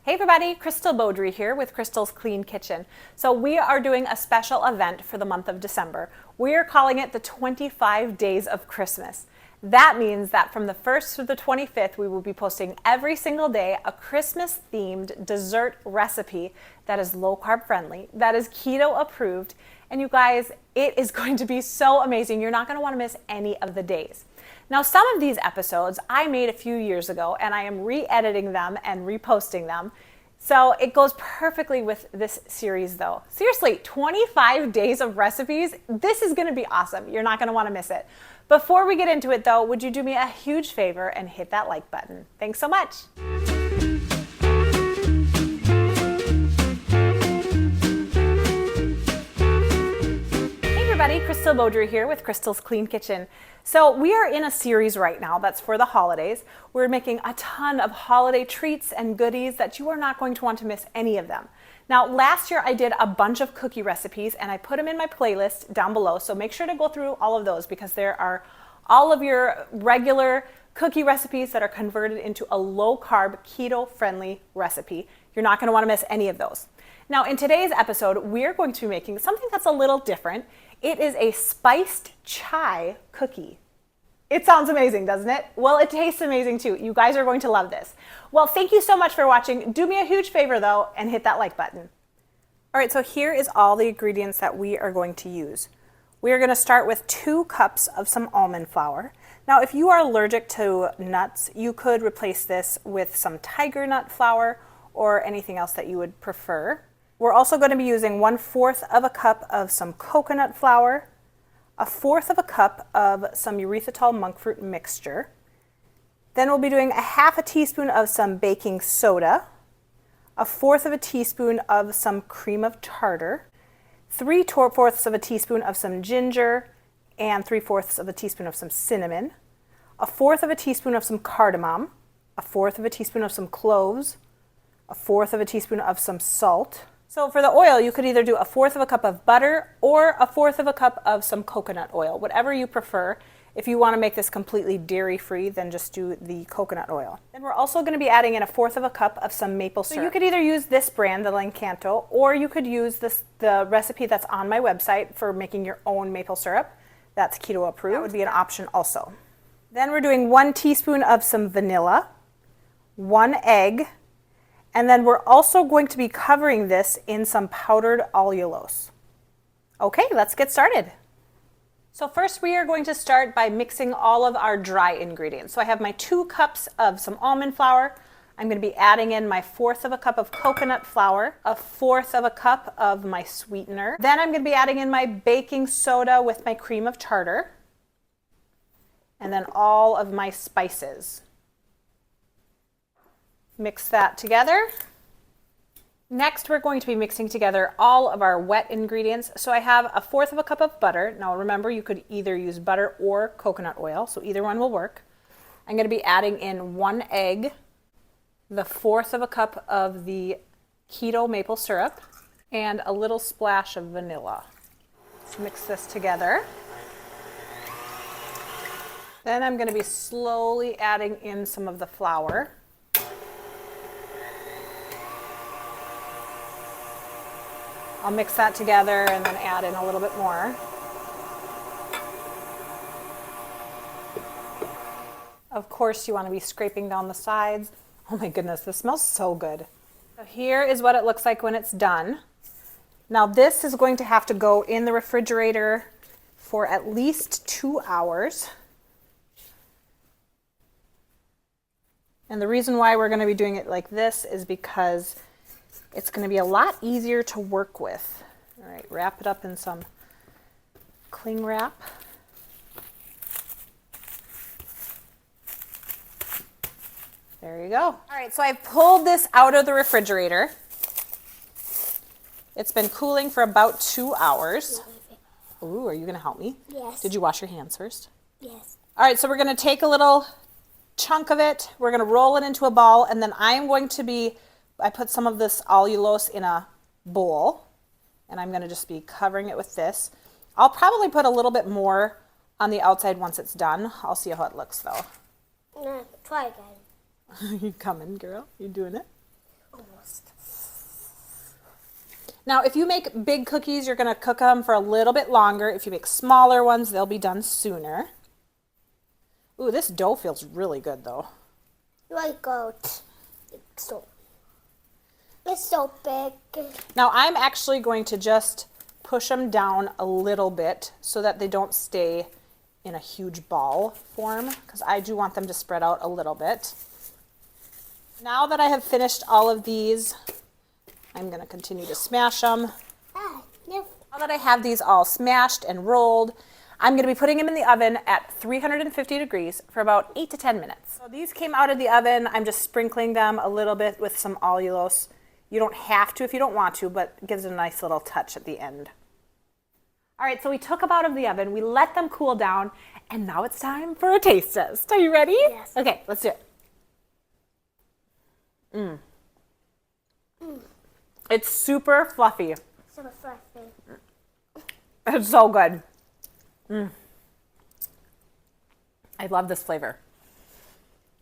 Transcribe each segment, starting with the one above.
Hey everybody, Crystal Beaudry here with Crystal's Clean Kitchen. So we are doing a special event for the month of December. We are calling it the 25 Days of Christmas. That means that from the 1st to the 25th, we will be posting every single day a Christmas-themed dessert recipe that is low-carb friendly, that is keto approved, and you guys, it is going to be so amazing. You're not going to want to miss any of the days. Now, some of these episodes I made a few years ago, and I am re-editing them and reposting them. So it goes perfectly with this series though. Seriously, 25 days of recipes. This is going to be awesome. You're not going to want to miss it. Before we get into it though, would you do me a huge favor and hit that like button? Thanks so much. Hey everybody, Crystal Beaudry here with Crystal's Clean Kitchen. So we are in a series right now that's for the holidays. We're making a ton of holiday treats and goodies that you are not going to want to miss any of them. Now, last year I did a bunch of cookie recipes and I put them in my playlist down below. So make sure to go through all of those because there are all of your regular cookie recipes that are converted into a low-carb, keto-friendly recipe. You're not going to want to miss any of those. Now, in today's episode, we're going to be making something that's a little different. It is a spiced chai cookie. It sounds amazing, doesn't it? Well, it tastes amazing too. You guys are going to love this. Well, thank you so much for watching. Do me a huge favor though and hit that like button. All right, so here is all the ingredients that we are going to use. We are going to start with 2 cups of some almond flour. Now, if you are allergic to nuts, you could replace this with some tiger nut flour or anything else that you would prefer. We're also going to be using 1/4 of a cup of some coconut flour, 1/4 of a cup of some erythritol monk fruit mixture. Then we'll be doing 1/2 teaspoon of some baking soda, 1/4 of a teaspoon of some cream of tartar, 3/4 of a teaspoon of some ginger, and 3/4 of a teaspoon of some cinnamon, 1/4 of a teaspoon of some cardamom, 1/4 of a teaspoon of some cloves, 1/4 of a teaspoon of some salt. So for the oil, you could either do 1/4 of a cup of butter or 1/4 of a cup of some coconut oil, whatever you prefer. If you want to make this completely dairy-free, then just do the coconut oil. Then we're also going to be adding in 1/4 of a cup of some maple syrup. So you could either use this brand, the Lancanto, or you could use the recipe that's on my website for making your own maple syrup. That's keto approved. That would be an option also. Then we're doing 1 teaspoon of some vanilla, 1 egg, and then we're also going to be covering this in some powdered allulose. Okay, let's get started. So first we are going to start by mixing all of our dry ingredients. So I have my 2 cups of some almond flour. I'm going to be adding in my 1/4 of a cup of coconut flour, 1/4 of a cup of my sweetener. Then I'm going to be adding in my baking soda with my cream of tartar. And then all of my spices. Mix that together. Next, we're going to be mixing together all of our wet ingredients. So I have 1/4 of a cup of butter. Now remember, you could either use butter or coconut oil, so either one will work. I'm going to be adding in 1 egg, the 1/4 of a cup of the keto maple syrup, and a little splash of vanilla. Let's mix this together. Then I'm going to be slowly adding in some of the flour. I'll mix that together and then add in a little bit more. Of course, you want to be scraping down the sides. Oh my goodness, this smells so good. So here is what it looks like when it's done. Now this is going to have to go in the refrigerator for at least 2 hours. And the reason why we're going to be doing it like this is because it's going to be a lot easier to work with. All right, wrap it up in some cling wrap. There you go. All right, so I've pulled this out of the refrigerator. It's been cooling for about 2 hours. Ooh, are you going to help me? Yes. Did you wash your hands first? Yes. All right, so we're going to take a little chunk of it. We're going to roll it into a ball, and then I put some of this allulose in a bowl, and I'm going to just be covering it with this. I'll probably put a little bit more on the outside once it's done. I'll see how it looks though. No, try again. You coming, girl? You doing it? Almost. Now, if you make big cookies, you're going to cook them for a little bit longer. If you make smaller ones, they'll be done sooner. Ooh, this dough feels really good, though. Like goat. It's so big. Now, I'm actually going to just push them down a little bit so that they don't stay in a huge ball form, because I do want them to spread out a little bit. Now that I have finished all of these, I'm going to continue to smash them. Now that I have these all smashed and rolled, I'm going to be putting them in the oven at 350 degrees for about 8 to 10 minutes. So these came out of the oven. I'm just sprinkling them a little bit with some allulose. You don't have to if you don't want to, but it gives it a nice little touch at the end. All right, so we took them out of the oven. We let them cool down, and now it's time for a taste test. Are you ready? Yes. Okay, let's do it. It's super fluffy. So fluffy. It's so good. I love this flavor.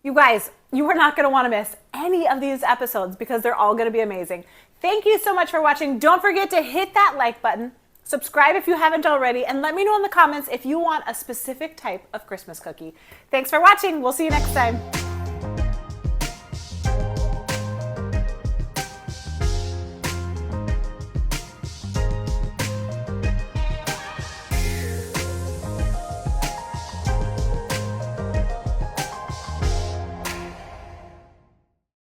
You guys, you are not going to want to miss any of these episodes because they're all going to be amazing. Thank you so much for watching. Don't forget to hit that like button, subscribe if you haven't already, and let me know in the comments if you want a specific type of Christmas cookie. Thanks for watching. We'll see you next time.